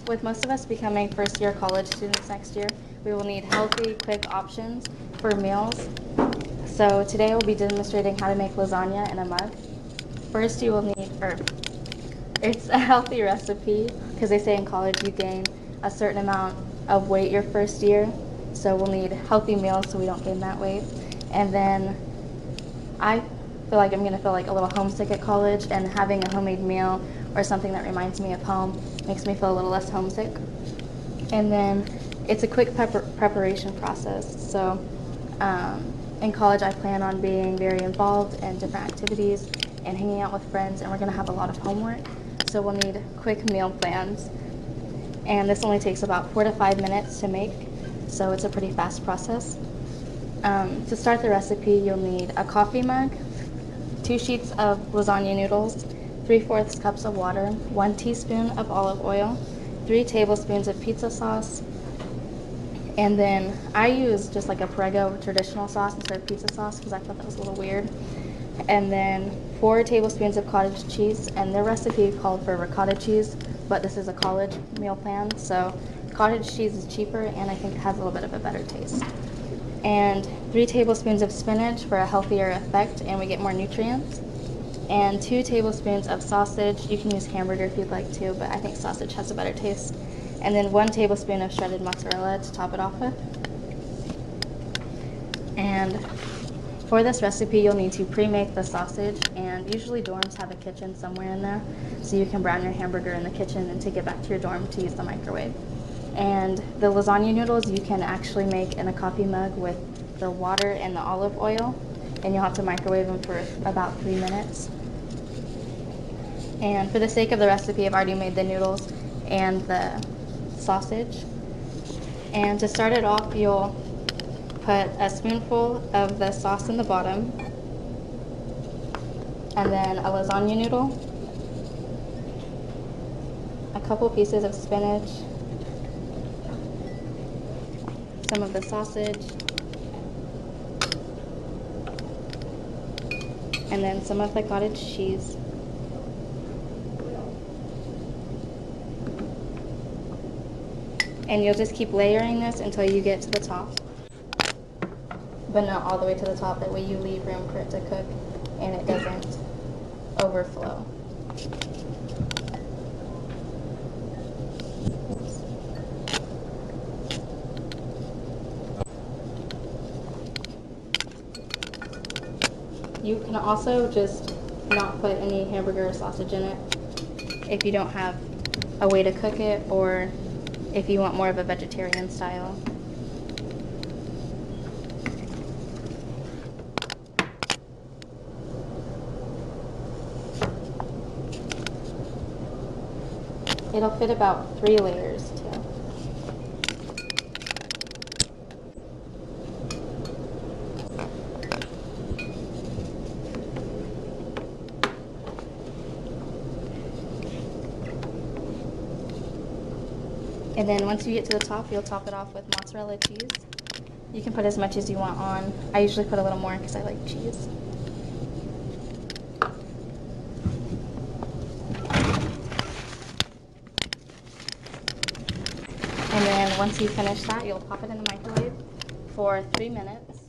With most of us becoming first-year college students next year, we will need healthy, quick options for meals. So today we'll be demonstrating how to make lasagna in a mug. First you will need, it's a healthy recipe because they say in college you gain a certain amount of weight your first year. So we'll need healthy meals so we don't gain that weight. And then I feel like I'm going to feel like a little homesick at college, and having a homemade meal or something that reminds me of home makes me feel a little less homesick. And then it's a quick preparation process. So in college I plan on being very involved in different activities and hanging out with friends, and we're going to have a lot of homework. So we'll need quick meal plans. And this only takes about 4 to 5 minutes to make, so it's a pretty fast process. To start the recipe, you'll need a coffee mug, 2 sheets of lasagna noodles, 3/4 cups of water, 1 teaspoon of olive oil, 3 tablespoons of pizza sauce, and then I use just like a Prego traditional sauce instead of pizza sauce because I thought that was a little weird. And then 4 tablespoons of cottage cheese, and their recipe called for ricotta cheese, but this is a college meal plan, so cottage cheese is cheaper and I think it has a little bit of a better taste. And 3 tablespoons of spinach for a healthier effect and we get more nutrients. And 2 tablespoons of sausage. You can use hamburger if you'd like to, but I think sausage has a better taste. And then 1 tablespoon of shredded mozzarella to top it off with. And for this recipe, you'll need to pre-make the sausage, and usually dorms have a kitchen somewhere in there, so you can brown your hamburger in the kitchen and take it back to your dorm to use the microwave. And the lasagna noodles you can actually make in a coffee mug with the water and the olive oil, and you'll have to microwave them for about 3 minutes. And for the sake of the recipe, I've already made the noodles and the sausage. And to start it off, you'll put a spoonful of the sauce in the bottom, and then a lasagna noodle, a couple pieces of spinach, some of the sausage, and then some of the cottage cheese. And you'll just keep layering this until you get to the top, but not all the way to the top. That way you leave room for it to cook and it doesn't overflow. You can also just not put any hamburger or sausage in it if you don't have a way to cook it, or if you want more of a vegetarian style. It'll fit about 3 layers too. And then once you get to the top, you'll top it off with mozzarella cheese. You can put as much as you want on. I usually put a little more because I like cheese. And then once you finish that, you'll pop it in the microwave for 3 minutes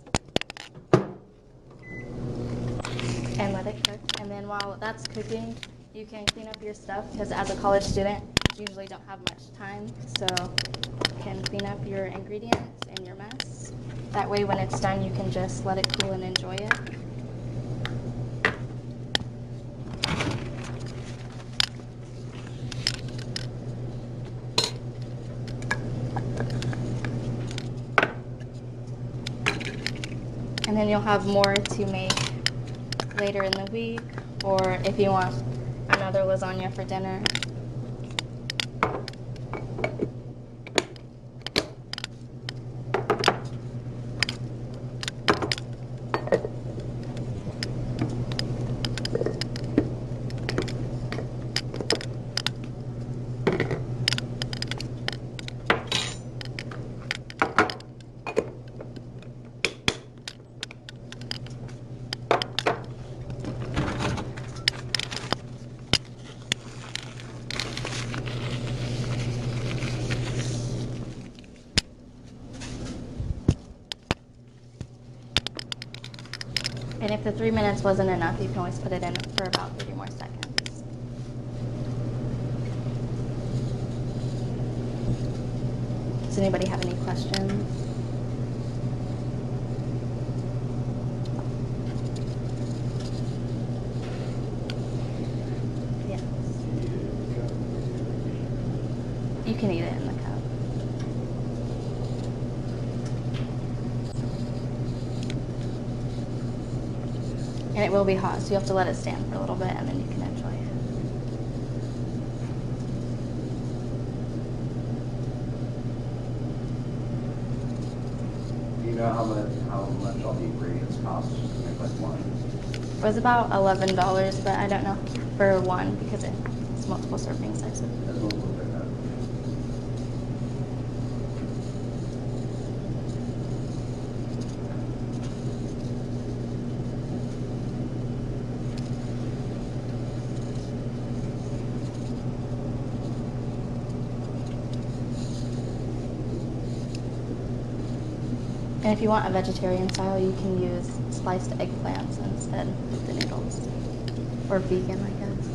and let it cook. And then while that's cooking, you can clean up your stuff, because as a college student, you usually don't have much time. So you can clean up your ingredients and your mess. That way when it's done, you can just let it cool and enjoy it. And then you'll have more to make later in the week, or if you want another lasagna for dinner. if the 3 minutes wasn't enough, you can always put it in for about 30 more seconds. Does anybody have any questions? Yes. You can eat it in the cup. And it will be hot, so you have to let it stand for a little bit and then you can enjoy it. Do you know how much all the ingredients cost to make like one? It was about $11, but I don't know for one because it's multiple serving sizes. That's what we'll pick up. And if you want a vegetarian style, you can use sliced eggplants instead of the noodles. Or vegan, I guess.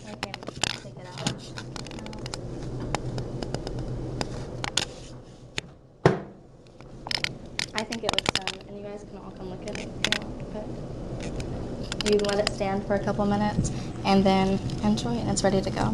Okay, take it out. I think it looks done, and you guys can all come look at it if you want, but you let it stand for a couple minutes and then enjoy it, and it's ready to go.